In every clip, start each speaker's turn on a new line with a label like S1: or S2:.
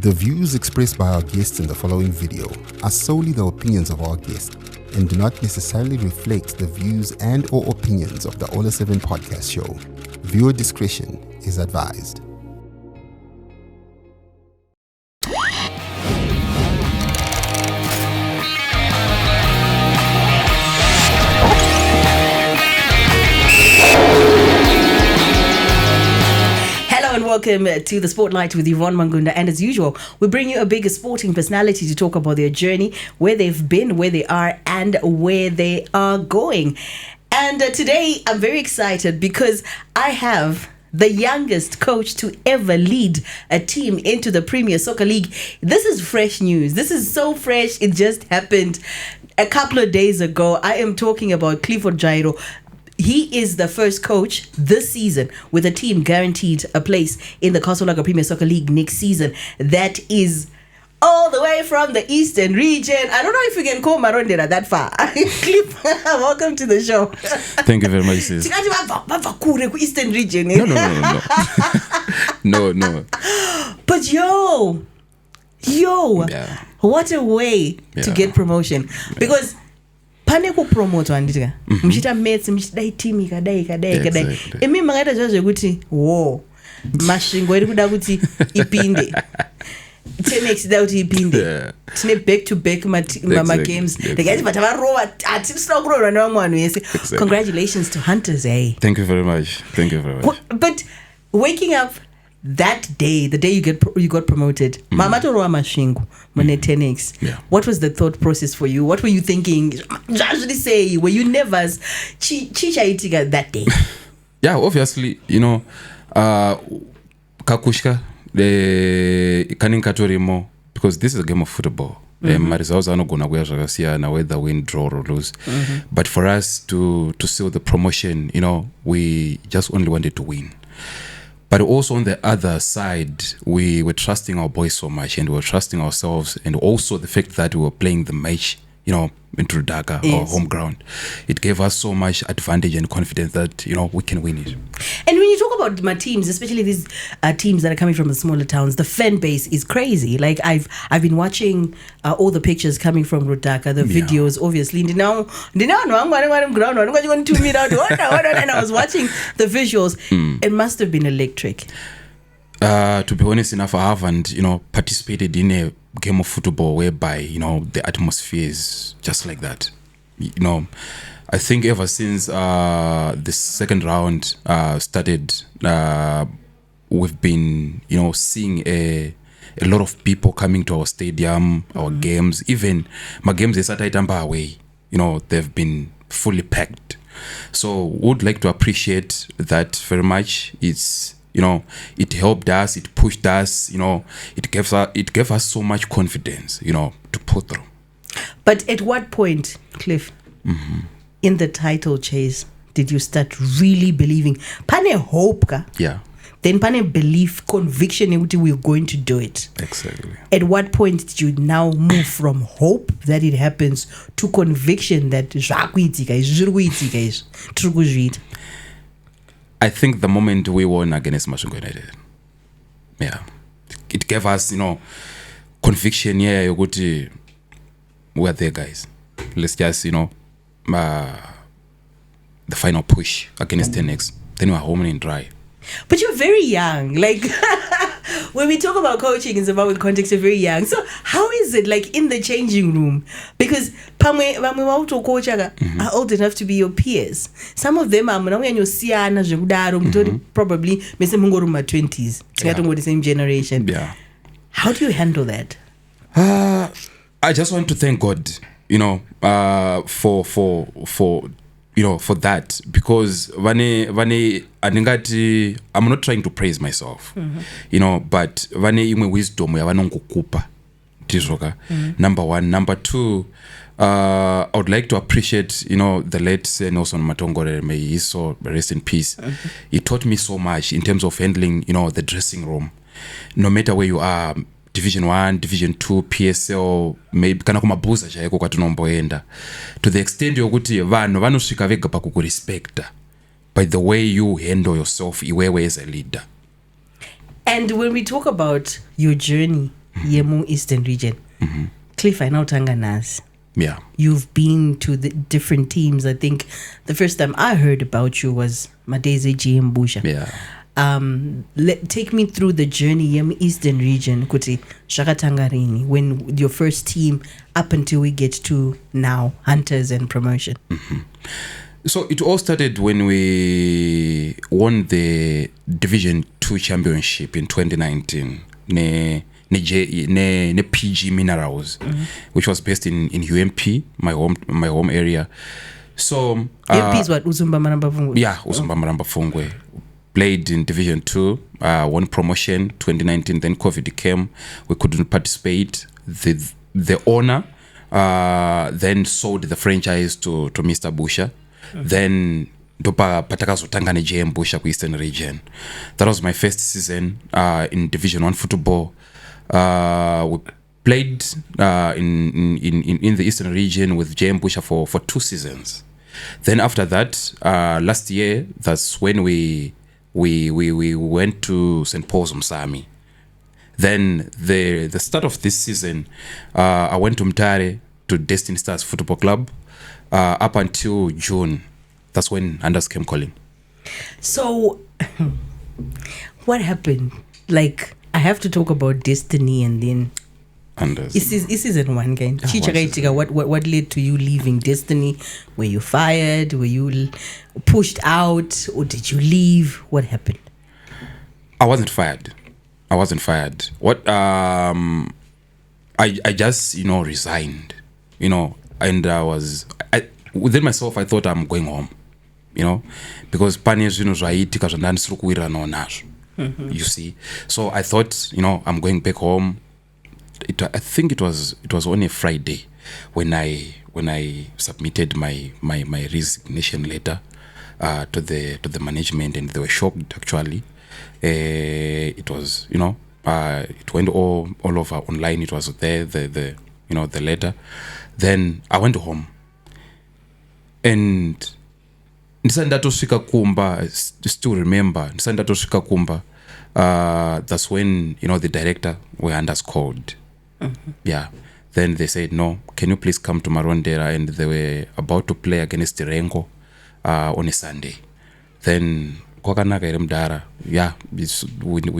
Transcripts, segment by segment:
S1: The views expressed by our guests in the following video are solely the opinions of our guests and do not necessarily reflect the views and or opinions of the Ola 7 podcast show. Viewer discretion is advised.
S2: Welcome to the Sportlight with Yvonne, Mangunda, and as usual, we bring you a bigger sporting personality to talk about their journey, where they've been, where they are, and where they are going. And today, I'm very excited because I have the youngest coach to ever lead a team into the Premier Soccer League. This is fresh news. This is so fresh. It just happened a couple of days ago. I am talking about Clifford Dzvairo. He is the first coach this season with a team guaranteed a place in the Castle Premier Soccer League next season. That is all the way from the Eastern region. I don't know if we can call Marondera that far. Cliff, welcome to the show.
S3: Thank you very much, sis.
S2: Eastern region.
S3: No.
S2: But yo,
S3: yeah.
S2: What a way to get promotion. Because pane ku promote andika mchita mates mchita team ikadai emi mangata zvaje kuti wo mashingo iri kuda kuti ipinde tenex da kuti ipinde tine back to back mama games the guys but avarowa atisina kurora nevamwe vanhu yese. Congratulations to Hunters.
S3: Thank you very much.
S2: But waking up that day, the day you got promoted, mama torowa mashingo mune 10x. What was the thought process for you? What were you thinking? Say, were you nervous? Chichaitika that day?
S3: Yeah, obviously, kakushka the kaninkatorimo, because this is a game of football. Results are not gonna whether win, draw or lose. But for us to seal the promotion, we just only wanted to win. But also on the other side, we were trusting our boys so much, and we were trusting ourselves, and also the fact that we were playing the match, in Dhaka, our home ground. It gave us so much advantage and confidence that, we can win it.
S2: And when you talk about my teams, especially these teams that are coming from the smaller towns, the fan base is crazy. Like I've been watching all the pictures coming from Dhaka, the videos, obviously. And I was watching the visuals. It must have been electric.
S3: To be honest enough, I haven't, participated in a game of football whereby, the atmosphere is just like that. I think ever since the second round started, we've been, seeing a lot of people coming to our stadium, our games. Even my games, they started away. They've been fully packed. So would like to appreciate that very much. It's it helped us, it pushed us, it gave us so much confidence, to pull through.
S2: But at what point, Cliff, in the title chase, did you start really believing? Pane hope ka?
S3: Yeah.
S2: Then pane belief, conviction we're going to do it.
S3: Exactly.
S2: At what point did you now move from hope that it happens to conviction that
S3: I think the moment we won against Mangunda United, it gave us, conviction. We're there, guys. Let's just, the final push against 10x. Then we're home and dry.
S2: But you're very young. Like, when we talk about coaching in Zimbabwe context, you're very young. So how is it like in the changing room? Because coach are old enough to be your peers. Some of them are probably 20s. The same generation.
S3: Yeah.
S2: How do you handle that?
S3: I just want to thank God, for that, because I'm not trying to praise myself, but wisdom number one. Number two, I would like to appreciate, the late Nelson Matongore, may he so rest in peace. He taught me so much in terms of handling, the dressing room. No matter where you are, Division 1, Division 2, PSL, maybe kana kumabuza chaiko kwatinomboenda, to the extent yokuti vanhu vanosvika vega pakukurespecta by the way you handle yourself iwewe as a leader.
S2: And when we talk about your journey yemu Eastern region. Cliff, I know Tanganas.
S3: Yeah.
S2: You've been to the different teams. I think the first time I heard about you was Madeze Mbusha.
S3: Yeah.
S2: Take me through the journey in Eastern region, Kuti Shakatangarini, when your first team up until we get to now, Hunters and Promotion.
S3: So it all started when we won the Division 2 championship in 2019. Ne PG Minerals, which was based in UMP, my home area. So
S2: UMP is what, Uzumba Maramba Fungwe?
S3: Yeah, Uzumba Maramba Fungwe. Played in Division 2, won promotion 2019. Then COVID came, we couldn't participate. The owner then sold the franchise to Mr. Busha. Then Dopa Patakazotanga JM Busha Eastern region. That was my first season in Division 1 football. We played in the Eastern region with JM Busha for 2 seasons. Then after that, last year, that's when we went to St. Paul's Msami. Then the start of this season, I went to Mtare to Destiny Stars Football Club up until June. That's when Anders came calling.
S2: So, what happened? Like, I have to talk about Destiny and then
S3: Anders.
S2: This is season 1 again. What led to you leaving Destiny? Were you fired? Were you pushed out? Or did you leave? What happened?
S3: I wasn't fired. What I just resigned. And within myself I thought I'm going home. Because you see. So I thought, I'm going back home. I think it was on a Friday when I submitted my resignation letter to the management, and they were shocked actually. It was it went all over online. It was there the letter. Then I went home, and ndisandatosvika kumba, I still remember, ndisandatosvika kumba, that's when the director were called. Yeah. Then they said, no, can you please come to Marondera? And they were about to play against Rengo on a Sunday. Then yeah, we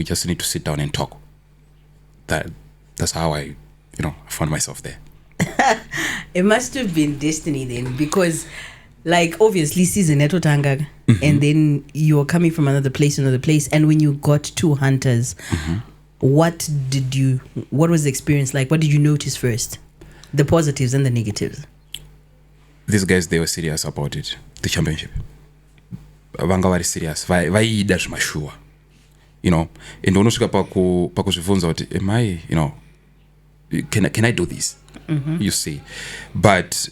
S3: just need to sit down and talk. That's how I found myself there.
S2: It must have been destiny then, because obviously season Netotanga, and then you're coming from another place, and when you got to Hunters, what was the experience like? What did you notice first? The positives and the negatives.
S3: These guys, they were serious about it. The championship. Vanga were serious. Vaida zvimashua. And unosvika pakuzvibvunza kuti am I, can I do this? You see. But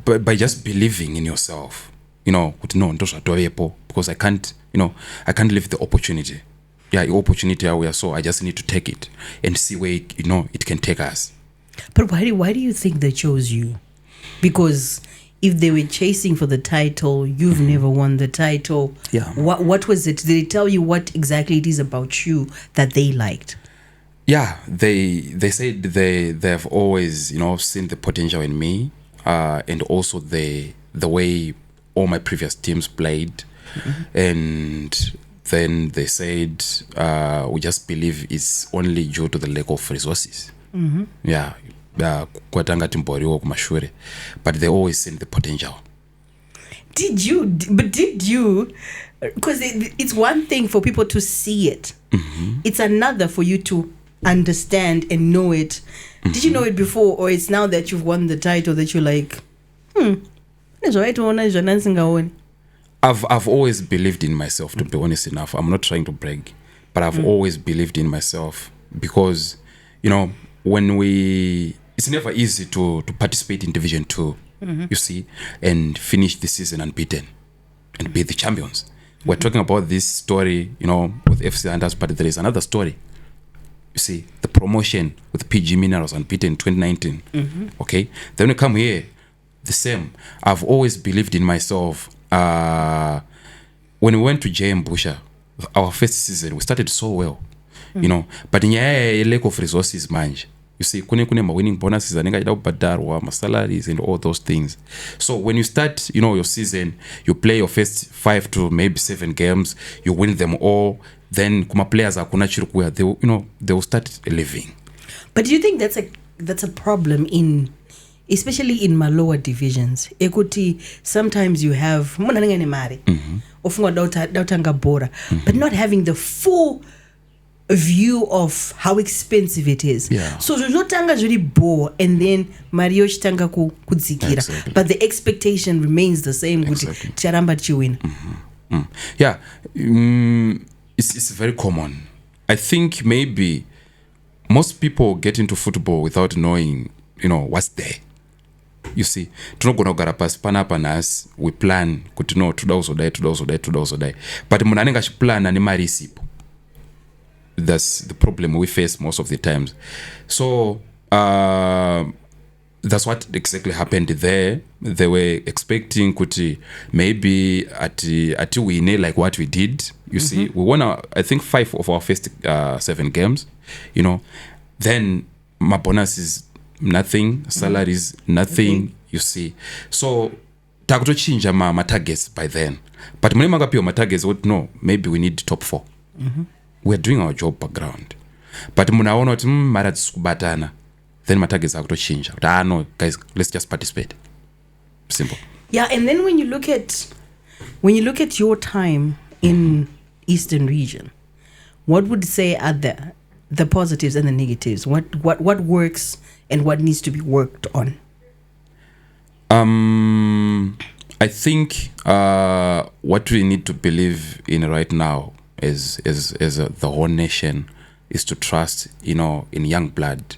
S3: by just believing in yourself, kuti no, ndozvatovepo, because I can't leave the opportunity. Yeah, the opportunity are, so I just need to take it and see where it can take us.
S2: But why do you think they chose you? Because if they were chasing for the title, you've never won the title.
S3: Yeah.
S2: What was it? Did they tell you what exactly it is about you that they liked?
S3: Yeah, they said they've always seen the potential in me, and also the way all my previous teams played, and then they said we just believe it's only due to the lack of resources. Yeah, but they always seen the potential.
S2: Did you? Because it's one thing for people to see it. It's another for you to understand and know it. Did you know it before, or it's now that you've won the title that you're like,
S3: I've always believed in myself, to be honest enough. I'm not trying to brag, but I've always believed in myself, because it's never easy to participate in Division 2, you see, and finish the season unbeaten and be the champions. We're talking about this story, with FC Hunters, but there is another story. You see, the promotion with PG Minerals unbeaten in 2019. Okay? Then we come here, the same. I've always believed in myself. When we went to JM Busha, our first season, we started so well. you know, but nyaya lack of resources manje. You see, kune ma winning bonuses anenga ida kubhadharwa, ma salaries and all those things. So when you start, you know, your season, you play your first 5 to maybe 7 games, you win them all, then kuma players akuna chirikuya, they, you know, they will start leaving.
S2: But do you think that's a problem especially in my lower divisions? Ekuti, sometimes you have but not having the full view of how expensive it is.
S3: Yeah.
S2: So tanga really bore and then Mario tanga kudzikira.
S3: Exactly.
S2: But the expectation remains the same.
S3: Exactly.
S2: Charamba chiwin.
S3: Yeah. It's very common. I think maybe most people get into football without knowing, you know, what's there. You see, tunogona kugara pasi panapa nasi, we plan kuti no toda uzodai, but munhu anenge achiplana nemari isipo. That's the problem we face most of the times. So that's what exactly happened there. They were expecting kuti maybe ati win like what we did. You see, we won I think 5 of our first 7 games, you know. Then my bonus is nothing, salaries nothing, you see. So takutochinja ma targets by then. But mune makapiwa ma targets would no, maybe we need top 4. We're doing our job background. But munaona kuti mara dzikubatana, then ma targets akutochinja. No, guys, let's just participate. Simple.
S2: Yeah, and then when you look at your time in Eastern region, what would you say are the positives and the negatives? What works and what needs to be worked on?
S3: I think what we need to believe in right now is the whole nation is to trust, you know, in young blood,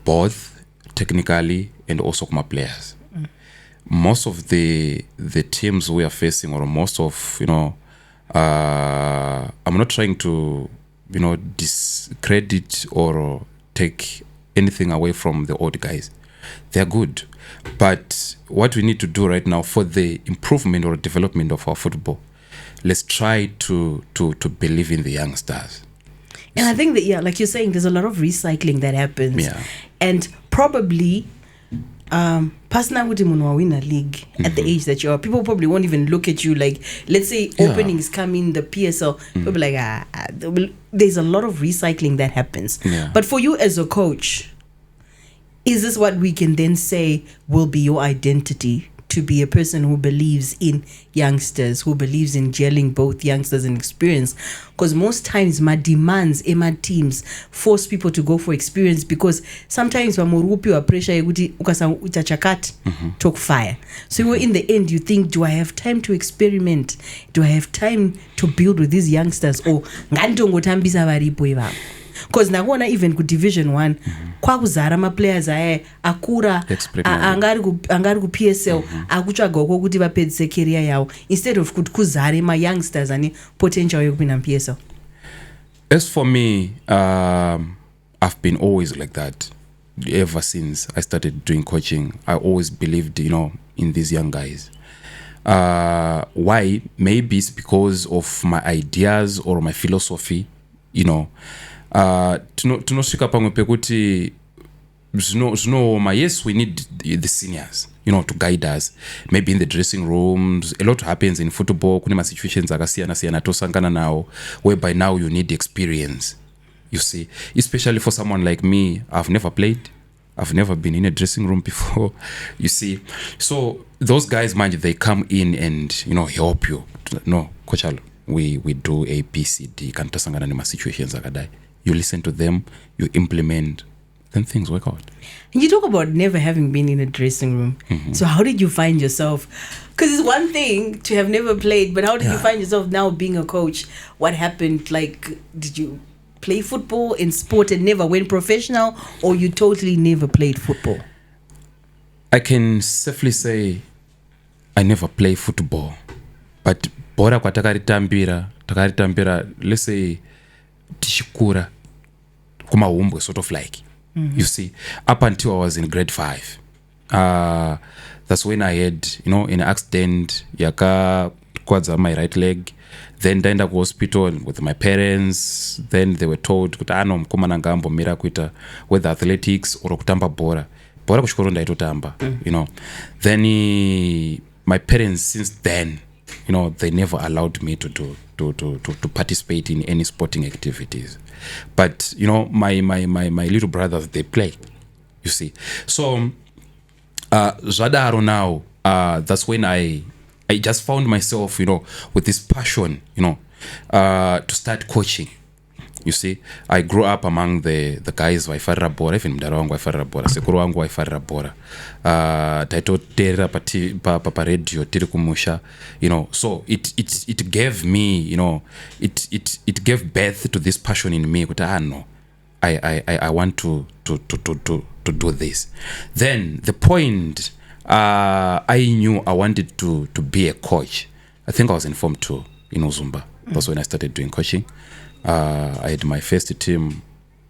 S3: both technically and also kuma players. Most of the teams we are facing, or most of, you know, I'm not trying to, you know, discredit or take anything away from the old guys. They're good. But what we need to do right now for the improvement or development of our football, let's try to believe in the youngsters.
S2: And I think that, yeah, like you're saying, there's a lot of recycling that happens.
S3: Yeah.
S2: And probably personally win a league at the age that you are, people probably won't even look at you like, let's say openings come in the PSL, people be like, there's a lot of recycling that happens.
S3: Yeah.
S2: But for you as a coach, is this what we can then say will be your identity, to be a person who believes in youngsters, who believes in gelling both youngsters and experience? Because most times my demands in my teams force people to go for experience, because sometimes wamorupi pressure utachakat talk fire. So in the end you think, do I have time to experiment? Do I have time to build with these youngsters? Or ngandongotambisa varipo ivavo? Because nakuona even ku division 1 kwakuzara ma players akura angari ku PSL akutsvaga kuti vapedzise career yavo, instead of kuti kuzare ma youngsters ane potential yekupinda mu PSL.
S3: As for me, I've been always like that. Ever since I started doing coaching, I always believed, you know, in these young guys. Why? Maybe it's because of my ideas or my philosophy, you know. Tunosvika pamwe pekuti yes, we need the seniors, you know, to guide us. Maybe in the dressing rooms, a lot happens in football. Kune situations akasiyana tosangana nawo, whereby now you need experience, you see. Especially for someone like me, I've never played, I've never been in a dressing room before, you see. So those guys, mind you, they come in and, you know, help you. No, Coach, we do A, B, C, D. Kanto sangana nema situations akadai. You listen to them, you implement, then things work out.
S2: And you talk about never having been in a dressing room. So how did you find yourself? Because it's one thing to have never played, but how did you find yourself now being a coach? What happened? Like, did you play football in sport and never went professional, or you totally never played football?
S3: I can safely say I never played football. But bora kwa takaritambira, let's say, tishikura kumaumbwe, sort of like, you see, up until I was in grade 5. That's when I had, you know, an accident, yaka kwadza my right leg, Then ndaenda hospital with my parents. Then they were told kuti mukomana ngambomira kuita whether athletics or kutamba bhora kuchikoro ndaitotamba, then my parents since then, they never allowed me to participate in any sporting activities. But my little brothers, they play, you see. So Zadaro now, that's when I just found myself, with this passion, to start coaching. You see, I grew up among the guys waifarira bhora, even mudara wangu waifarira bhora, sekuru wangu waifarira bhora. Taitotera pa radio tiri kumusha, so it gave me, it gave birth to this passion in me. No, I want to do this. Then the point, I knew I wanted to be a coach. I think I was in Form 2 in Uzumba. That's when I started doing coaching. I had my first team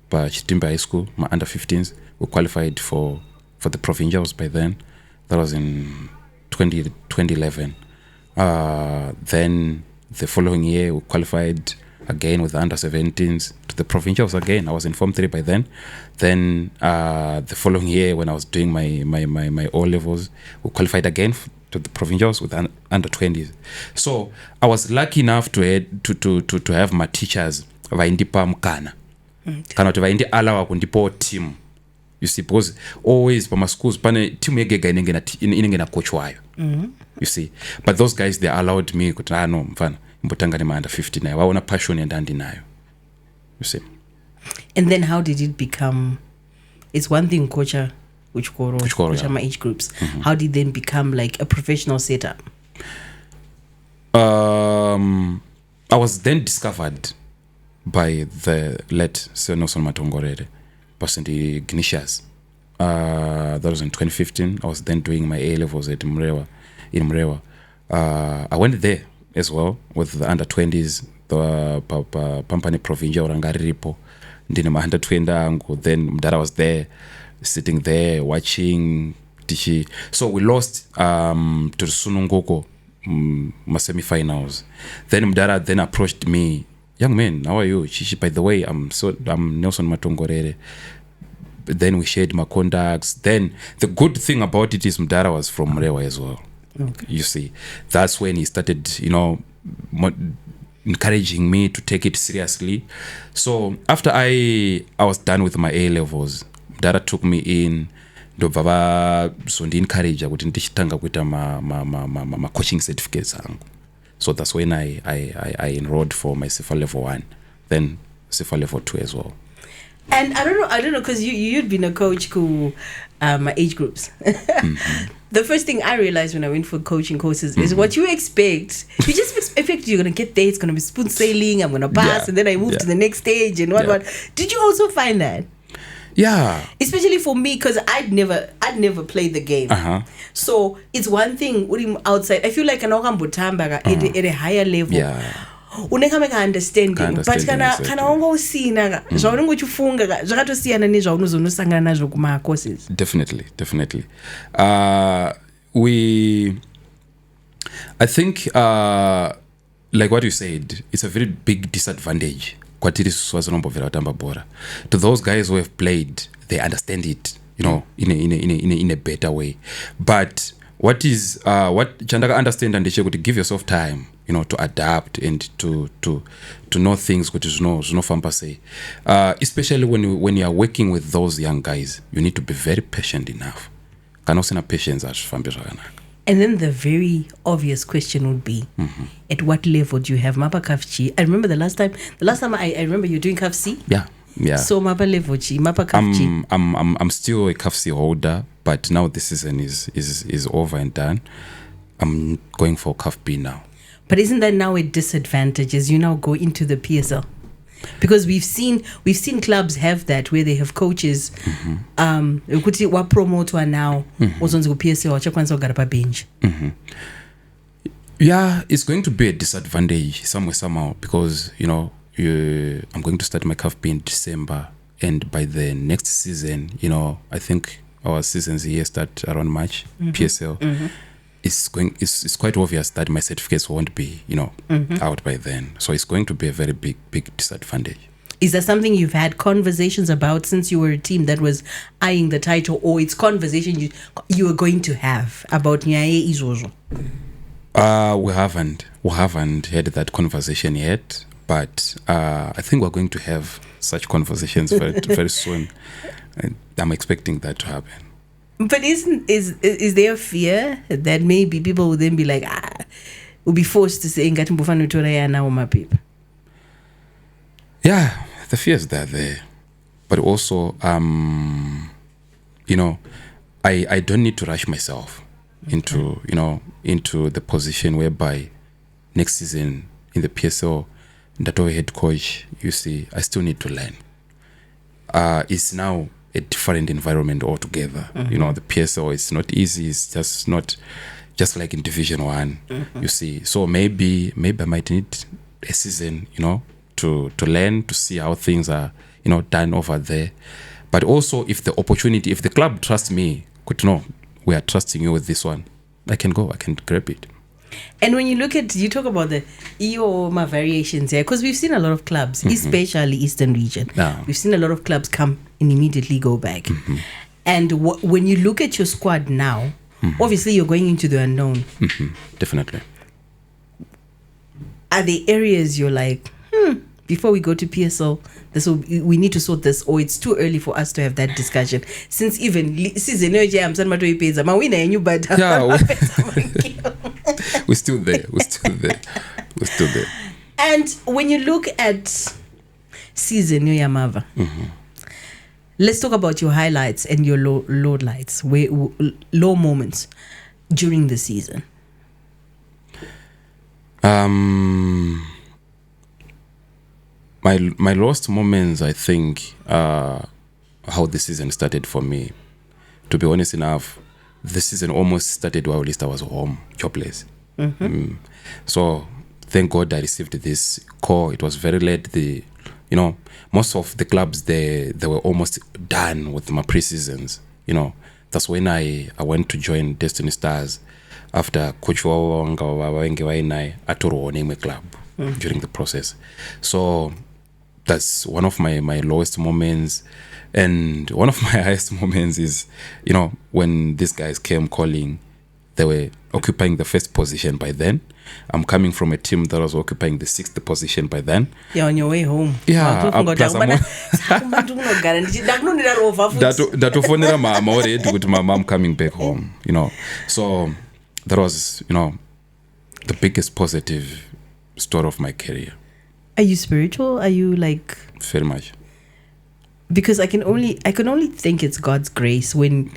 S3: by Chitimba High School, my under 15s. We qualified for the provincials by then. That was in 2011. Then the following year, we qualified again with the under 17s to the provincials again. I was in Form 3 by then. Then the following year, when I was doing my O levels, we qualified again to the provincials with under 20s. So I was lucky enough to have my teachers vaindipa mukana kana kuti vaindi alawa kundipo team, you see, because always pama schools pane team yegega inenge na coach wayo, you see. But those guys, they allowed me kuti mfana mbotanga ni under 15 nayo waona passion yandandi nayo, you see.
S2: And then how did it become, it's one thing coacha which my age groups, how did it then become like a professional setup? I was then discovered by the late Sir Nelson Matongorere, person the Ignatius. That was in 2015. I was then doing my A levels at Mrewa, in Mrewa. I went there as well with the under 20s, the Pampani Provincial Rangariripo, ndine ma under 20 angu. Then Mdara was there, sitting there watching Tishi. So we lost to Sunungoko my semi-finals. Then Mdara then approached me, young man, how are you? Chichi, by the way, I'm Nelson Matongorere. Then we shared my contacts. Then the good thing about it is Mdara was from Mrewa as well. Okay. You see, that's when he started, encouraging me to take it seriously. So after I was done with my A levels, Mdara took me in. So encourage kuti ndichitanga kuita ma coaching certificates angu. So that's when I enrolled for my CIFA level 1, then CIFA level 2 as well. And I don't know, because you'd been a coach who my age groups. The first thing I realized when I went for coaching courses is what you expect. You just expect you're gonna get there, it's gonna be spoon sailing, I'm gonna pass, and then I move to the next stage and what. Did you also find that?
S3: Yeah.
S2: Especially for me, because I'd never played the game. So it's one thing outside. I feel like an Okambutamba at a higher level.
S3: Yeah.
S2: Unekameka understanding. But kana ongo usina zvaunenge uchifunga zvakatosiyana nezvaunozonosangana nazvo kuma courses.
S3: Definitely. I think like what you said, it's a very big disadvantage. To those guys who have played, they understand it, in a better way. But what Chandaka understand and they to give yourself time, to adapt and to know things which is no say. Especially when you are working with those young guys, you need to be very patient enough. Patience.
S2: And then the very obvious question would be, at what level do you have Mapa Kafchi? I remember the last time I remember you doing Kafsi.
S3: Yeah.
S2: So Mapa level chi, Mapa Kafchi.
S3: I'm still a Kafsi holder, but now the season is over and done. I'm going for Kaf B now.
S2: But isn't that now a disadvantage as you now go into the PSL? Because we've seen clubs have that where they have coaches ukuthi wa promote wa now ozonze ku PSL wachakwanza kugara pa bench.
S3: Yeah, it's going to be a disadvantage somehow because I'm going to start my CAF in December, and by the next season, I think our seasons here start around March, PSL. it's quite obvious that my certificates won't be, out by then. So it's going to be a very big disadvantage.
S2: Is that something you've had conversations about since you were a team that was eyeing the title, or it's conversation you were going to have about Nyaye Izozo?
S3: We haven't had that conversation yet, but I think we're going to have such conversations very soon. And I'm expecting that to happen.
S2: But is there a fear that maybe people will then be like, will be forced to say, "Ngati mbufana utora ya na uma people"?
S3: Yeah, the fears that are there, but also, I don't need to rush myself into the position whereby next season in the PSL, Ndatowe head coach, you see, I still need to learn. It's now a different environment altogether. The PSL is not easy. It's just not just like in Division 1, you see. So maybe I might need a season, to learn, to see how things are, done over there. But also, if the club trusts me, good to know, we are trusting you with this one, I can grab it.
S2: And when you talk about the EOMA variations here, because we've seen a lot of clubs, especially Eastern region, we've seen a lot of clubs come and immediately go back. And when you look at your squad now, obviously you're going into the unknown.
S3: Definitely.
S2: Are there areas you're like, before we go to PSL, we need to sort this, or it's too early for us to have that discussion? Since even season we're
S3: still there.
S2: And when you look at season Yamava, let's talk about your highlights and your low lights, low moments during the season.
S3: My lowest moments, I think, how the season started for me. To be honest enough, the season almost started while at least I was home, jobless. So thank God I received this call. It was very late. Most of the clubs they were almost done with my pre-seasons. That's when I went to join Destiny Stars after Coach Wawanga Wawengewainai Aturo name a club during the process. So that's one of my lowest moments. And one of my highest moments is, when these guys came calling, they were occupying the first position by then. I'm coming from a team that was occupying the 6th position by then.
S2: Yeah, on your way home.
S3: Yeah. With my mom coming back home, So that was, the biggest positive story of my career.
S2: Are you spiritual? Are you like...
S3: Very much.
S2: Because I can only think it's God's grace when,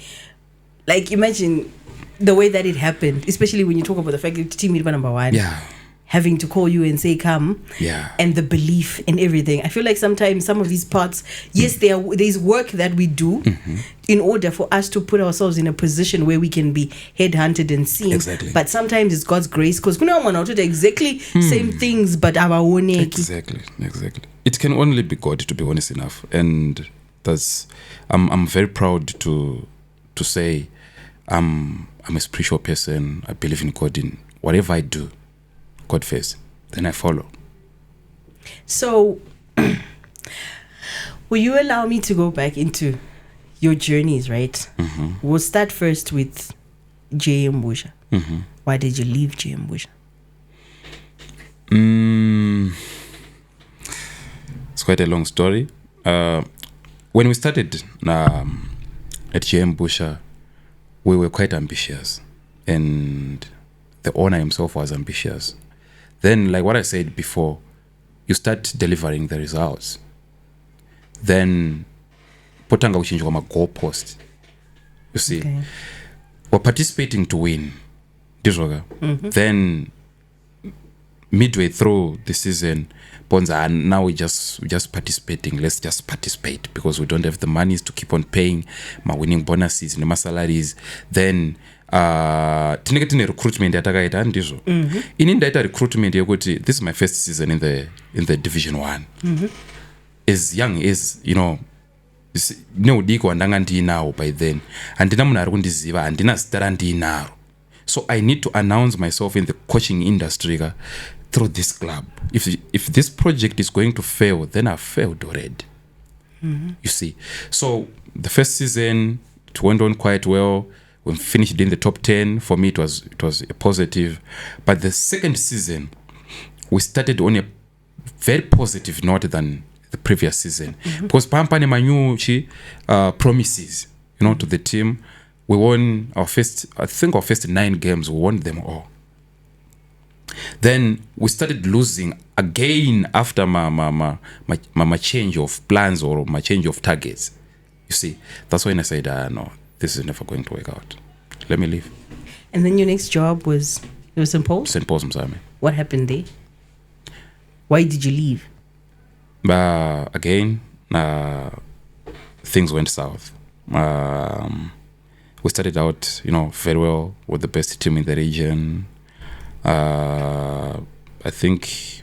S2: like, imagine the way that it happened, especially when you talk about the fact that team number 1 having to call you and say come, and the belief in everything. I feel like sometimes some of these parts, yes, there's work that we do in order for us to put ourselves in a position where we can be headhunted and seen.
S3: Exactly.
S2: But sometimes it's God's grace, because we don't do the exactly same things, but our own.
S3: Exactly. It can only be God, to be honest enough, and that's I'm very proud to say I'm a spiritual person. I believe in God. In whatever I do, God first, then I follow.
S2: So, will you allow me to go back into your journeys, right? We'll start first with JM Busha. Why did you leave JM Busha?
S3: It's quite a long story. When we started at JM Busha, we were quite ambitious, and the owner himself was ambitious. Then, like what I said before, you start delivering the results. Then, potanga uchinjwa ma goalpost. You see, we're participating to win. Then, midway through the season, Bonza, and now we're just participating. Let's just participate because we don't have the monies to keep on paying my winning bonuses and my salaries. Then tineketine recruitment yatakaita ndizvo. Ini ndaita recruitment yekuti this is my first season in the Division 1. As young as neudiko wandanga ndinawo by then, handina munhu ari kundiziva, handina zita randinaro. So I need to announce myself in the coaching industry through this club. If this project is going to fail, then I've failed already. You see. So the first season, it went on quite well. We finished in the top 10. For me, it was a positive. But the second season, we started on a very positive note than the previous season. Because Pampane Manyuchi promises, to the team. We won our first 9 games, we won them all. Then we started losing again after my change of plans or my change of targets. You see, that's when I said, no, this is never going to work out. Let me leave.
S2: And then your next job was St. Paul's?
S3: St. Paul's, Mzame.
S2: What happened there? Why did you leave?
S3: Again, things went south. We started out, very well with the best team in the region. I think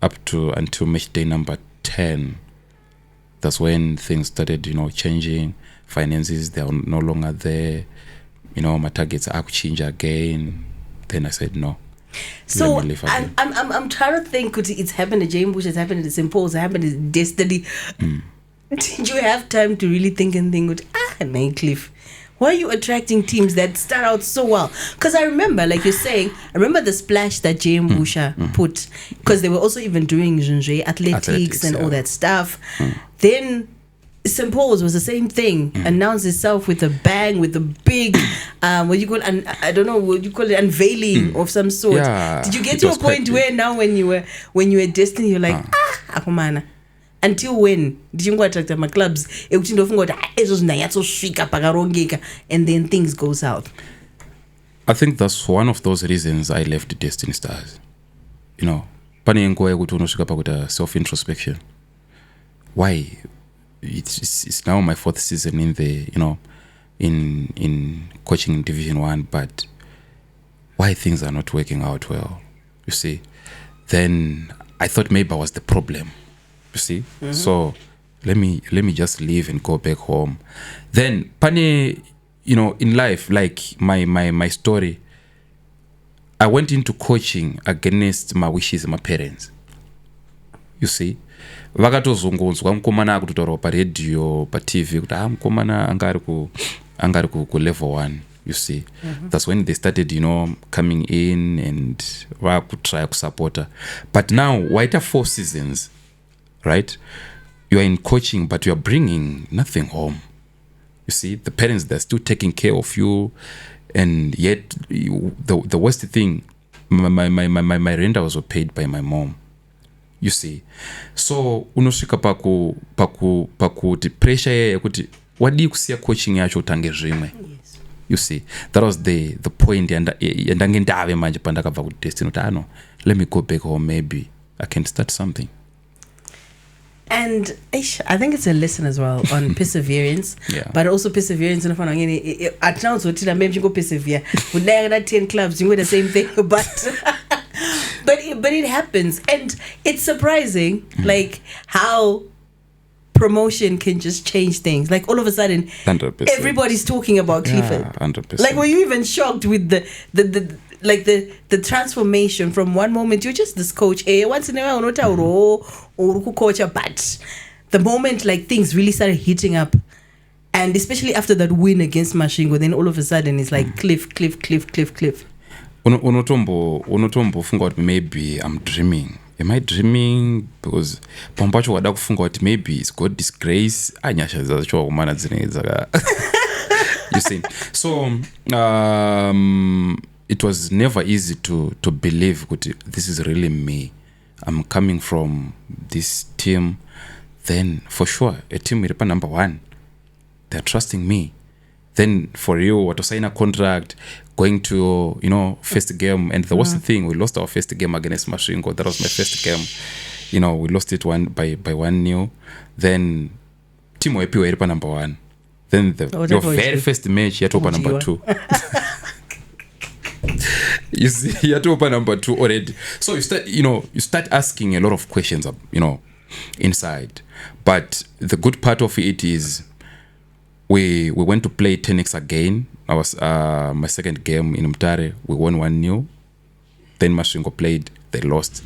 S3: until match day number 10, that's when things started, changing. Finances, they are no longer there. My targets are to change again. Then I said no.
S2: So I'm trying to think. It's happened at James Bush, it's happened at St. Paul's, it happened at Destiny. Did you have time to really think and think, Cliff, why are you attracting teams that start out so well? Because I remember, like you're saying, I remember the splash that James Busha put, because they were also even doing athletics and all that stuff. Then St. Paul's was the same thing, announced itself with a bang, with a big, what you call, I don't know, what you call it, unveiling of some sort.
S3: Yeah,
S2: did you get to a point where now when you were at Destiny, you're like, akumana? Until when did you go attract my clubs? And then things go south.
S3: I think that's one of those reasons I left Destiny Stars. Self-introspection. Why? It's now my 4th season in the in coaching Division 1, but why things are not working out well? You see, then I thought maybe I was the problem. You see, so let me just leave and go back home. Then Pane, in life, like my story, I went into coaching against my wishes, my parents. You see, vakatozungunzwa mukomana akutotaura paredhiyo patv kuti mukomana angari ku level 1. You see, that's when they started coming in and vakutry kusupporta. But now waita 4 seasons, right? You are in coaching, but you are bringing nothing home. You see, the parents, they're still taking care of you, and yet the worst thing, my rent was paid by my mom. You see, so unosvika pakuti pressure yekuti wadi kusiya coaching yacho utange zvimwe. You see, that was the point yandange ndave manje pandakabva ku Destiny kuti let me go back home, maybe I can start something.
S2: And I think it's a lesson as well on perseverance.
S3: Yeah.
S2: But also perseverance at now so maybe you go persevere. With 10 clubs, you do the same thing, but but it happens, and it's surprising like how promotion can just change things. Like all of a sudden
S3: 100%.
S2: everybody's talking about Clifford.
S3: 100%.
S2: Like, were you even shocked with the transformation from one moment you're just this coach, once in a while or coach, but the moment like things really started heating up, and especially after that win against Mashingo, then all of a sudden it's like Cliff.
S3: Unotombo funga kuti maybe I'm dreaming. Am I dreaming? Because pampacho wada kufunga kuti maybe it's God disgrace anyasha zacho kumana dzinedza. You see, so it was never easy to believe kuti this is really me. I'm coming from this team. Then for sure a team iripa number 1, they're trusting me. Then for you, what to sign a contract, going to first game, and the worst thing, we lost our first game against Mashingo. That was my first game. We lost it by 1-0. Then team YP were number 1. Then your very first match, you had to open number 2. You see, you had to open number 2 already. So you start asking a lot of questions, inside. But the good part of it is, we went to play tennis again. I was my second game in Mtare. We won 1-0. Then Masvingo played. They lost.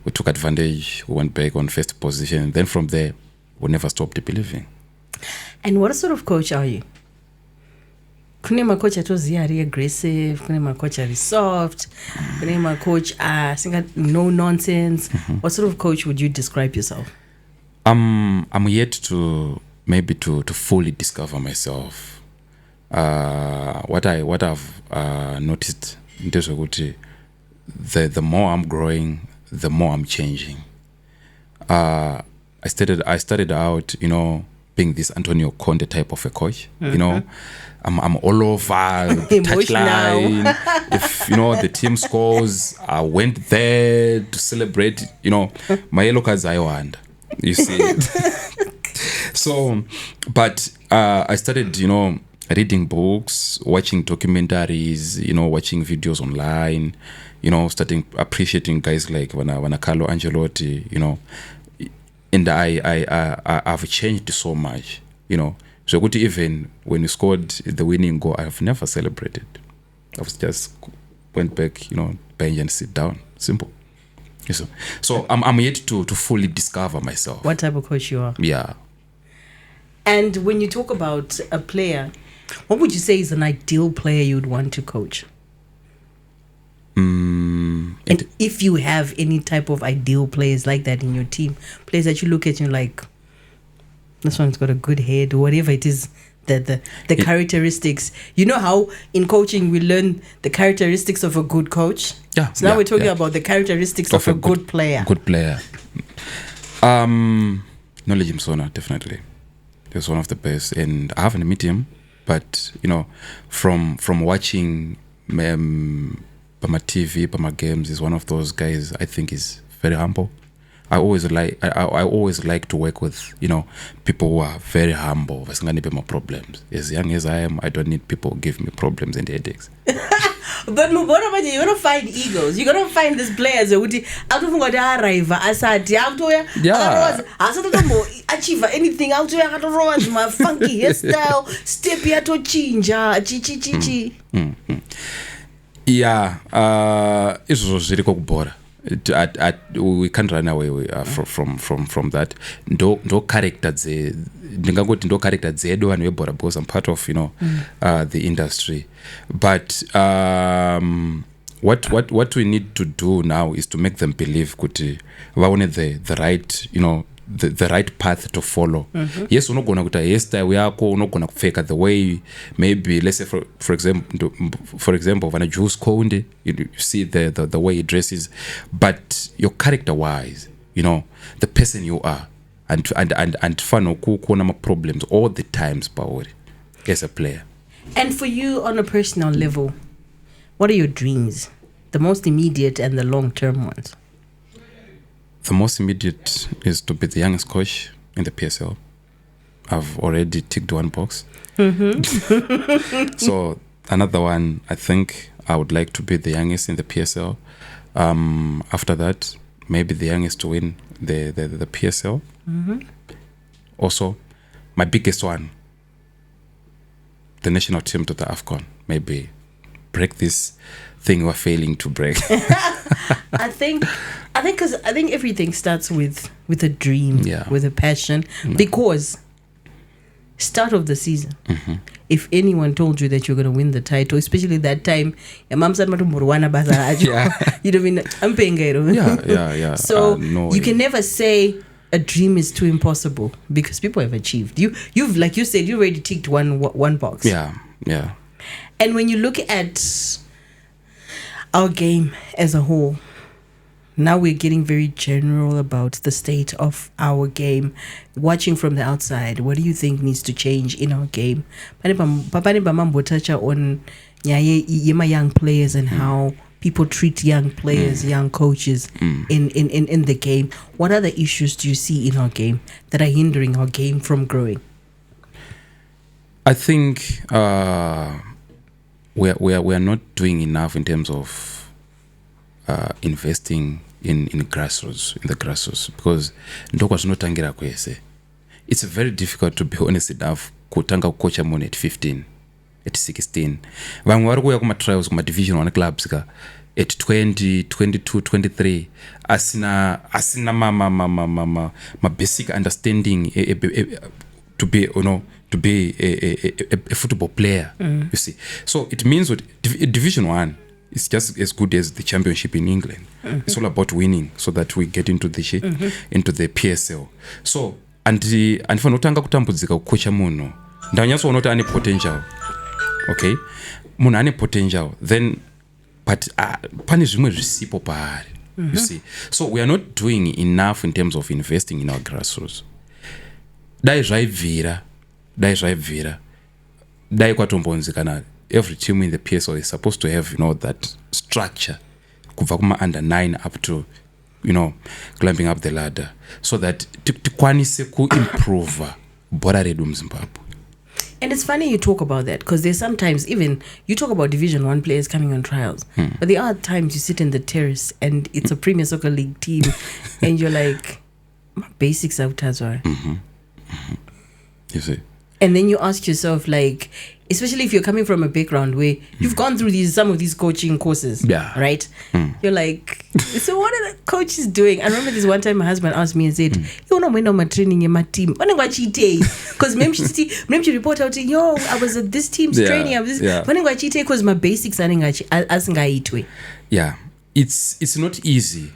S3: We took advantage. We went back on first position. Then from there, we never stopped believing.
S2: And what sort of coach are you? Kune coach atoziya ari aggressive, kune coach ari soft, kune coach no nonsense. What sort of coach would you describe yourself?
S3: I'm yet to maybe to fully discover myself. What I've noticed in terms of the more I'm growing, the more I'm changing. I started out, being this Antonio Conte type of a coach. I'm all over touchline. If the team scores, I went there to celebrate. My yellow cards I want. You see. So, but I started, reading books, watching documentaries, watching videos online, starting appreciating guys like Carlo Ancelotti, and I've changed so much, So even when we scored the winning goal, I've never celebrated. I was just went back, bench and sit down. Simple. So I'm yet to fully discover myself.
S2: What type of coach you are?
S3: Yeah.
S2: And when you talk about a player, what would you say is an ideal player you'd want to coach? And if you have any type of ideal players like that in your team, players that you look at and you're like, this one's got a good head, or whatever it is, the characteristics. You know how in coaching we learn the characteristics of a good coach?
S3: Yeah.
S2: So now we're talking about the characteristics of a good player.
S3: Good player. Knowledge Msona, definitely. He's one of the best. And I haven't met him, but, from watching Pama TV, Pama Games, he's one of those guys I think is very humble. I always like to work with, people who are very humble. My problems. As young as I am, I don't need people who give me problems and headaches.
S2: But you're gonna find egos. You're gonna find these players who arrive achieve anything out my funky hairstyle, step yato chinja, chi.
S3: Yeah, it was really good. We can't run away from that. No character no character zedu and webora because I'm part of the industry. But what we need to do now is to make them believe kuti vaone the right the right path to follow. Yes, unogona kuita hairstyle yako, unogona kupfeka the way, maybe let's say for example when a Juice Konde, you see the way he dresses, but your character wise, the person you are, and fano kuona problems all the times power as a player.
S2: And for you on a personal level, what are your dreams? The most immediate and the long-term ones.
S3: The most immediate is to be the youngest coach in the PSL. I've already ticked one box. So another one, I think I would like to be the youngest in the PSL. After that, maybe the youngest to win the PSL. Also, my biggest one, the national team to the AFCON. Maybe break this thing we're failing to break.
S2: I think everything starts with a dream, with a passion. Because start of the season, if anyone told you that you're going to win the title, especially that time, your mom said, you'd have been, I'm paying it. So you can never say a dream is too impossible because people have achieved. You've like you said, you already ticked one box.
S3: Yeah.
S2: And when you look at our game as a whole, now we're getting very general about the state of our game. Watching from the outside, what do you think needs to change in our game? Papa Mambo touch on young players and how people treat young players, young coaches in the game. What other issues do you see in our game that are hindering our game from growing?
S3: I think we are not doing enough in terms of investing in the grassroots, because it's very difficult, to be honest enough, kutanga kukocha munhu at 15 at 16 vamwe vari kuuya kuma-trials kuma-division 1 clubs ka at 20 22 23 asina ma-basic understanding to be to be a football player. You see, so it means that Division 1 is just as good as the championship in England. It's all about winning so that we get into the into the PSL. So andifana utanga kutambudzika kukocha munhu ndanyatsoona kuti ane potential. Okay, munhu ane potential, then but pane zvimwe zvisipo paari. You see, so we are not doing enough in terms of investing in our grassroots. Dai zvaibvira dai kwatombonzikana every team in the PSL is supposed to have that structure kubva kuma under 9 up to climbing up the ladder so that tikwanise kuimprove bhora redu muZimbabwe.
S2: And it's funny you talk about that because there's sometimes even you talk about Division 1 players coming on trials, but there are times you sit in the terrace and it's a Premier Soccer League team and you're like, my basics out as well.
S3: You see,
S2: and then you ask yourself, like, especially if you're coming from a background where you've gone through some of these coaching courses, right? You're like, so what are the coaches doing? I remember this one time my husband asked me and said, you know, when I'm training in my team, because maybe report out, I was at this team's training. I was because my basics are
S3: yeah, it's not easy,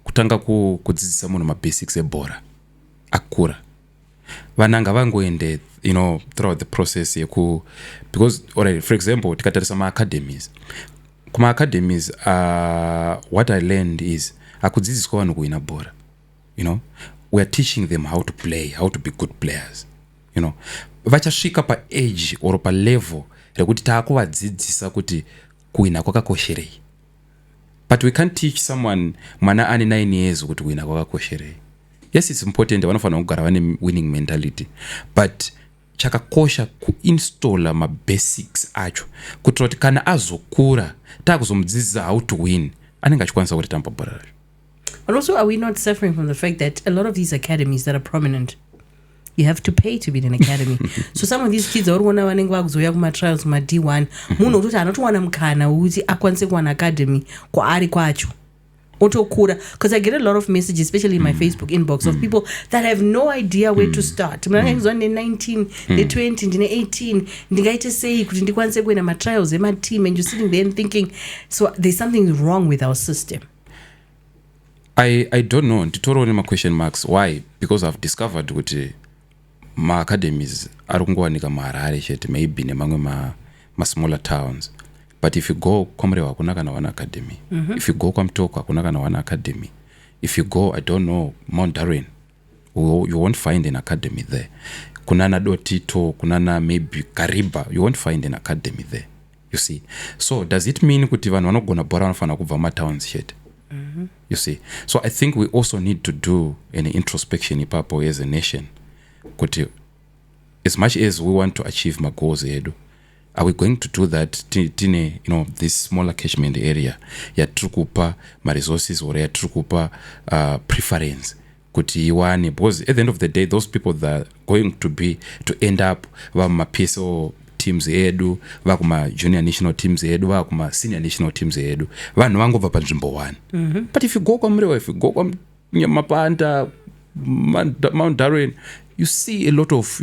S3: kutanga kudzidzisa munhu mabasics ebhora akura. Vananga vangoende throughout the process because already, for example, tikatarisa ma-academies kuma-academies what I learned is akudzidziswa vanhu kuwina bhora. We are teaching them how to play, how to be good players. Vachasvika pa-age or pa-level rekuti taakuvadzidzisa kuti kuwina kwakakosherei, but we can't teach someone mwana ane 9 years kuti kuwina kwakakosherei. Yes, it's important, vanofanira kugara vane winning mentality, but chakakosha kuinstalla mabasics acho kuitira kuti kana azokura taakuzomudzidzisa how to win anenge achikwanisa kuti tamba bhora racho.
S2: But also, are we not suffering from the fact that a lot of these academies that are prominent, you have to pay to be in an academy? So some of these kids varuona vanenge vakuzoya kuma-trials kuma-D1 munhu wototi anotowana mukana wekuti akwanise kuwana academy kwaari kwacho otokura, because I get a lot of messages, especially in my Facebook inbox, of people that have no idea where to start. Ndine 19, ndine 20, ndine 18, ndingaite sei kuti ndikwanise kuenda ma-trials ema-team, and you're sitting there and thinking, so there's something wrong with our system.
S3: I don't know, nditoriwo ma-question marks. Why? Because I've discovered kuti ma-academies ari kungowanika maHarare chete, maybe nemamwe ma-smaller towns. But if you go Komrewa hakuna kana wana academy. If you go Kwamtoko hakuna kana wana academy. If you go, I don't know, Mount Darwin, you won't find an academy there. Kunana Dotito, kunana maybe Kariba, you won't find an academy there. You see. So does it mean kuti vanhu vanogona bhora vanofana kubva ma-towns shit? You see. So I think we also need to do an introspection ipapo as a nation. Kuti as much as we want to achieve my goals edu, are we going to do that tine this smaller catchment area yatiri kupa ma-resources or yatiri kupa preference kuti iwane? Because at the end of the day, those people that are going to end up vama-PSO teams edu, vakuma-junior national teams edu, vakuma-senior national teams edu, vanhu vangobva panzvimbo 1. But if you go kwaMurewa, if you go kwaMapanda, Mount Darwin, you see a lot of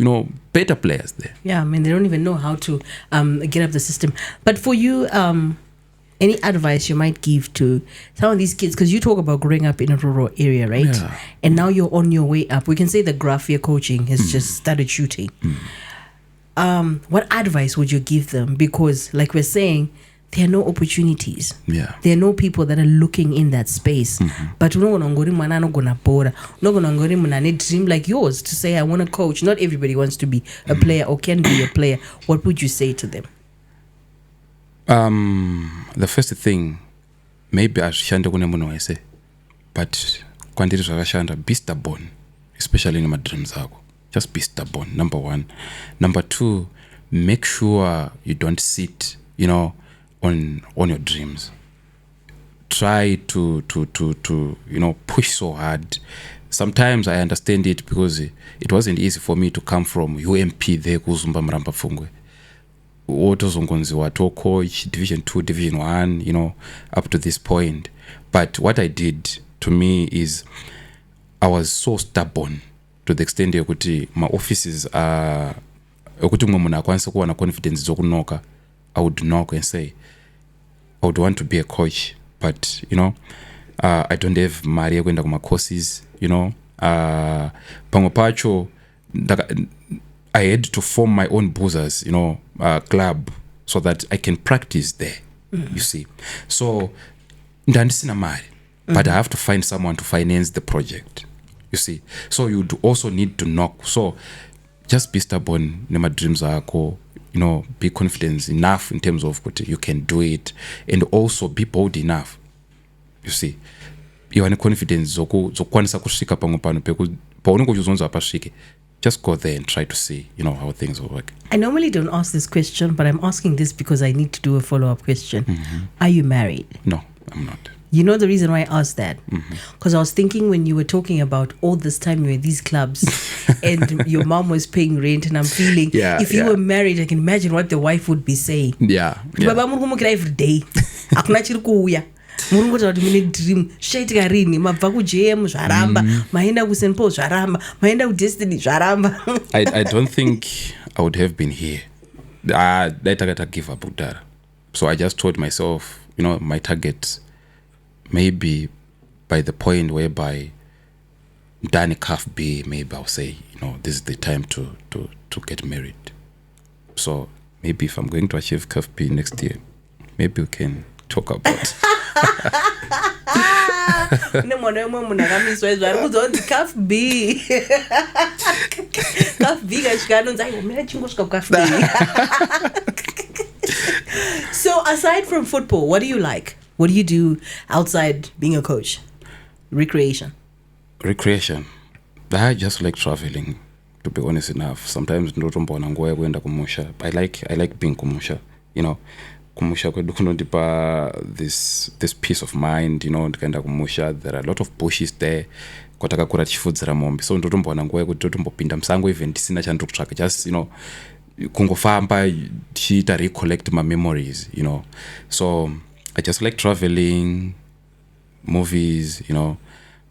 S3: better players there.
S2: Yeah, I mean, they don't even know how to get up the system. But for you, any advice you might give to some of these kids, because you talk about growing up in a rural area, right? Yeah. And now you're on your way up. We can say the graph you're coaching has just started shooting. What advice would you give them? Because like we're saying, there are no opportunities.
S3: Yeah.
S2: There are no people that are looking in that space. But a dream like yours to say, I want to coach. Not everybody wants to be a player or can be a player. What would you say to them?
S3: The first thing, maybe ashande kune munhu wese, but kwandiri zvakashanda, be stubborn, especially in my dreams ako. Just be stubborn, number 1. Number 2, make sure you don't sit, on your dreams. Try to push so hard sometimes I understand it because it wasn't easy for me to come from UMP there kuzumba mramba fungwe wotozongonziwa to coach division 2 division 1 up to this point. But what I did, to me, is I was so stubborn to the extent yokuti my offices are yokuti mwe munhu akwanisa kuva na confidence dzokunoka, I would knock and say I would want to be a coach, but I don't have mari yekuenda kuma courses, pamwe pacho I had to form my own boozers, club, so that I can practice there. You see, so ndandisina mari, but I have to find someone to finance the project. You see, so you also need to knock. So just be stubborn, nema dreams ako, be confident enough in terms of what you can do it, and also be bold enough. You see, you have confidence zokwanisa kusvika pamwe pano paunenge uchizonzwa pasvike. Just go there and try to see, how things will work.
S2: I normally don't ask this question, but I'm asking this because I need to do a follow-up question. Mm-hmm. Are you married?
S3: No, I'm not.
S2: You know the reason why I asked that? Because I was thinking when you were talking about all this time you were in these clubs and your mom was paying rent, and I'm feeling if you were married, I can imagine what the wife would be saying.
S3: Yeah.
S2: Baba murumukira every day. Akuna chiri kuuya. Murungota kuti mine dream shaitika rini mabva kuJM zvaramba maenda kuSt Paul zvaramba maenda kuDestiny zvaramba.
S3: I don't think I would have been here. I give up udara. So I just told myself, my target maybe by the point whereby done calf B, maybe I'll say, this is the time to get married. So maybe if I'm going to achieve calf B next year, maybe we can talk about
S2: calf B. So aside from football, what do you like? What do you do outside being a coach? Recreation.
S3: I just like traveling, to be honest enough. Sometimes I like being kumusha, kumusha kwedu kunondipa this peace of mind, ndikaenda kumusha. There are a lot of bushes there kwatakakura tichifudzira mombe, so ndotombowana nguva yekuti totombopinda musango even tisina chandiri kutsvaka, just kungofamba tichiita recollect my memories, so I just like traveling, movies,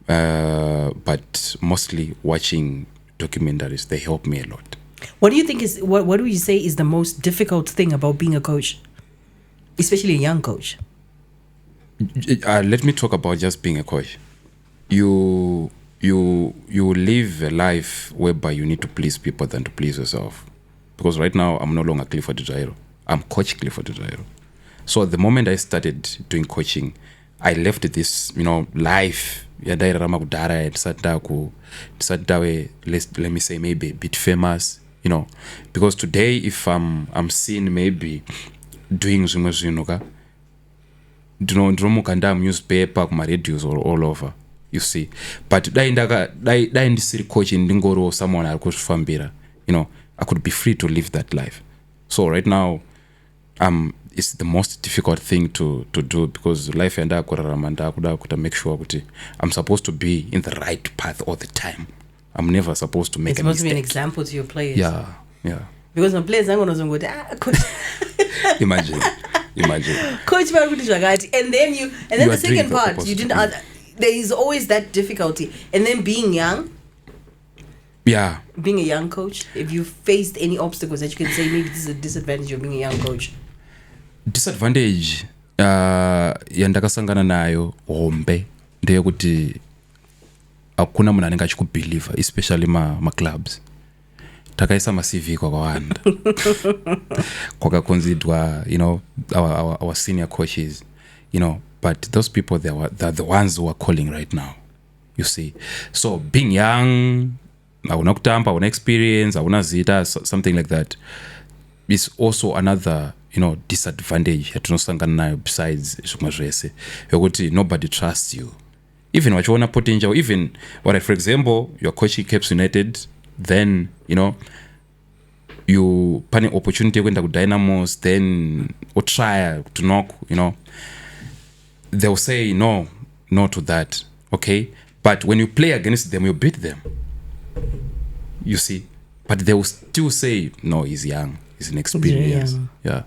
S3: but mostly watching documentaries. They help me a lot.
S2: What do you think is what do you say is the most difficult thing about being a coach, especially a young coach?
S3: Let me talk about just being a coach. You live a life whereby you need to please people than to please yourself. Because right now I'm no longer Clifford Dzvairo. I'm Coach Clifford Dzvairo. So the moment I started doing coaching, I left this, life. And let me say maybe a bit famous, because today if I'm seen maybe doing newspaper, my radios or all over, you see. But coaching someone I could be free to live that life. So right now, it's the most difficult thing to do, because life and I make sure I'm supposed to be in the right path all the time. I'm never supposed to make a mistake.
S2: It's supposed to be an example to your players.
S3: Yeah.
S2: Because my players are going to go, coach.
S3: Imagine.
S2: Coach, and then the second part, you didn't add, there is always that difficulty. And then being young.
S3: Yeah.
S2: Being a young coach, if you faced any obstacles that you can say maybe this is a disadvantage of being a young coach.
S3: Disadvantage yandakasangana nayo hombe ndeyekuti akuna munhu anenge achikubhilivha, especially ma clubs. Takaisa ma CV kwakawanda kwakakonzidwa, our senior coaches, but those people they're the ones who are calling right now, you see. So being young, hauna kutamba, hauna experience, hauna zita, something like that, is also another disadvantage yatinosangana nayo besides zvimwe zvese yokuti nobody trusts you. Even wachiona potential, even for example you're coaching Caps United, then you pane opportunity yekuenda kuDynamos, then try to knock, they'll say no to that, okay, But when you play against them, you beat them. You see? But they will still say, no, he's young. He's inexperienced. Yeah.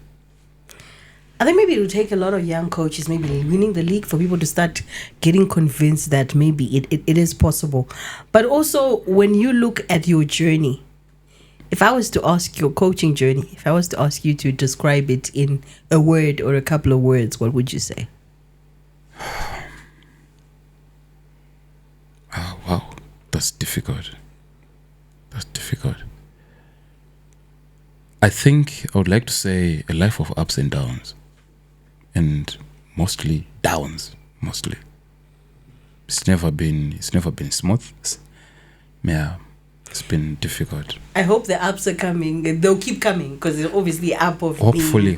S2: I think maybe it will take a lot of young coaches maybe winning the league for people to start getting convinced that maybe it is possible. But also, when you look at your journey, if I was to ask your coaching journey, if I was to ask you to describe it in a word or a couple of words, what would you say?
S3: Oh, wow. That's difficult. I think I would like to say a life of ups and downs. And mostly downs. It's never been smooth. Yeah, it's been difficult.
S2: I hope the ups are coming. They'll keep coming because it's obviously up of
S3: hopefully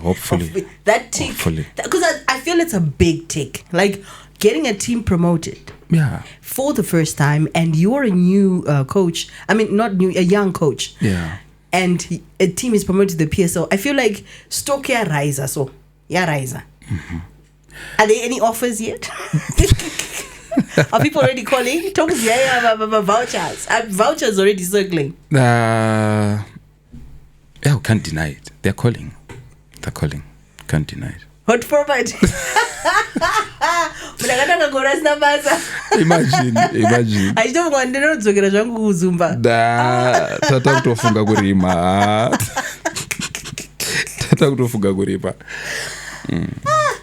S2: that tick. Because I feel it's a big tick. Like getting a team promoted.
S3: Yeah.
S2: For the first time, and you're a new coach. I mean, not new, a young coach.
S3: Yeah.
S2: And a team is promoted to the PSL. I feel like stock ya riser, so ya riser. Mm-hmm. Are there any offers yet? Are people already calling? Talk vouchers. Vouchers already circling.
S3: Yeah, we can't deny it. They're calling. Can't deny it.
S2: Hot forward.
S3: Imagine.
S2: I don't want to know zvangu kuzumba.
S3: Tata kutofunga kurima.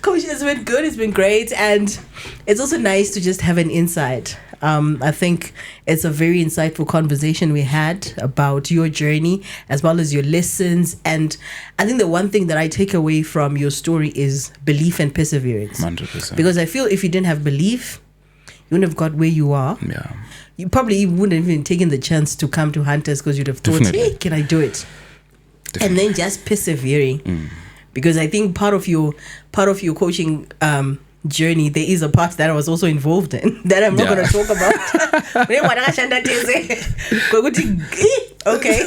S2: Coach, it's been good. It's been great, and it's also nice to just have an insight. I think it's a very insightful conversation we had about your journey as well as your lessons. And I think the one thing that I take away from your story is belief and perseverance.
S3: 100%.
S2: Because I feel if you didn't have belief, you wouldn't have got where you are.
S3: Yeah.
S2: You probably wouldn't have even taken the chance to come to Hunters because you'd have thought,
S3: Definitely.
S2: hey, can I do it?
S3: Definitely.
S2: And then just persevering. Because I think part of your coaching journey, there is a part that I was also involved in that I'm not going to talk about. Okay.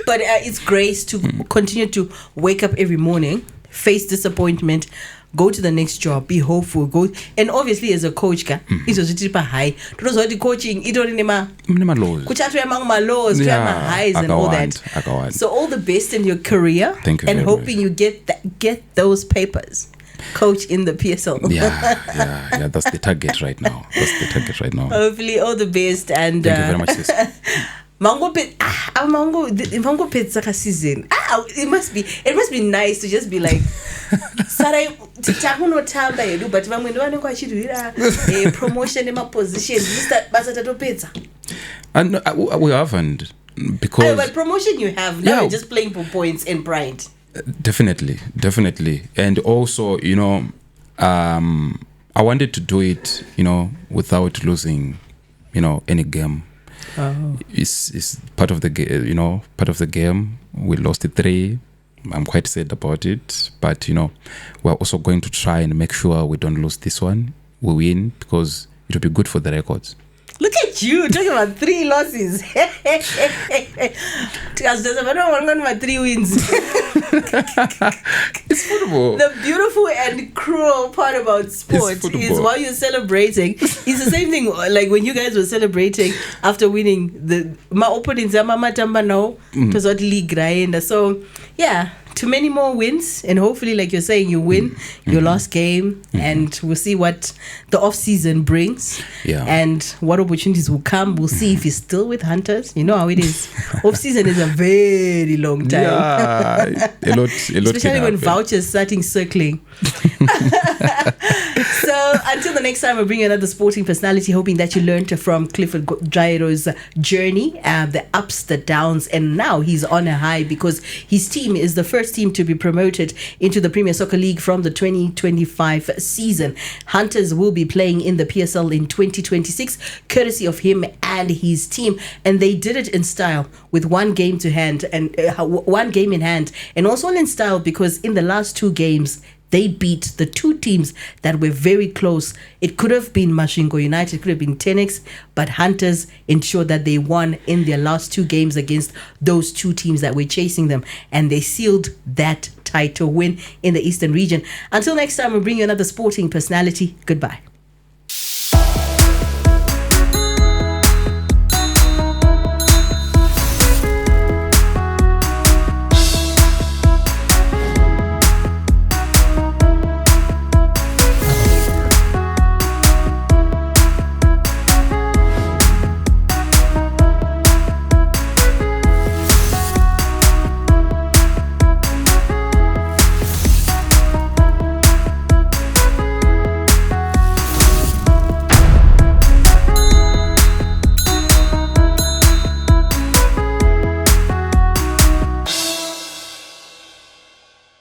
S2: But it's grace to continue to wake up every morning, face disappointment, go to the next job, be hopeful, go. And obviously as a coach, it's a high. Coaching, laws, highs and all that. So all the best in your career.
S3: Thank you
S2: and
S3: very
S2: hoping you get those papers. Coach in the PSL.
S3: Yeah. That's the target right now.
S2: Hopefully all the best. And
S3: thank you very much, sis.
S2: Mango pizza season. It must be nice to just be like Sarai titakunotamba but vamwe ndovane kwachirwira promotion in my position start basa tatopedza.
S3: And we haven't, because
S2: but promotion you have now. You're just playing for points and pride.
S3: Definitely. And also, I wanted to do it, without losing, any game.
S2: Oh.
S3: It's part of the game, We lost 3. I'm quite sad about it, but we're also going to try and make sure we don't lose this one. We win because it will be good for the records.
S2: Look at you talking about 3 losses. There's about 3 wins.
S3: It's football.
S2: The beautiful and cruel part about sport is while you're celebrating, it's the same thing like when you guys were celebrating after winning the opponents now league grind. So yeah, too many more wins, and hopefully, like you're saying, you win your last game, and we'll see what the off season brings, and what opportunities will come. We'll see if he's still with Hunters. You know how it is. Off season is a very long time.
S3: Yeah, a lot
S2: especially when vouchers starting circling. So until the next time, we'll bring you another sporting personality, hoping that you learned from Clifford Dzvairo's journey, the ups, the downs, and now he's on a high because his team is the first team to be promoted into the Premier Soccer League from the 2025 season. Hunters will be playing in the PSL in 2026, courtesy of him and his team, and they did it in style with one game in hand, and also in style because in the last 2 games they beat the 2 teams that were very close. It could have been Masvingo United, it could have been Tenex, but Hunters ensured that they won in their last 2 games against those 2 teams that were chasing them, and they sealed that title win in the Eastern region. Until next time, we'll bring you another sporting personality. Goodbye.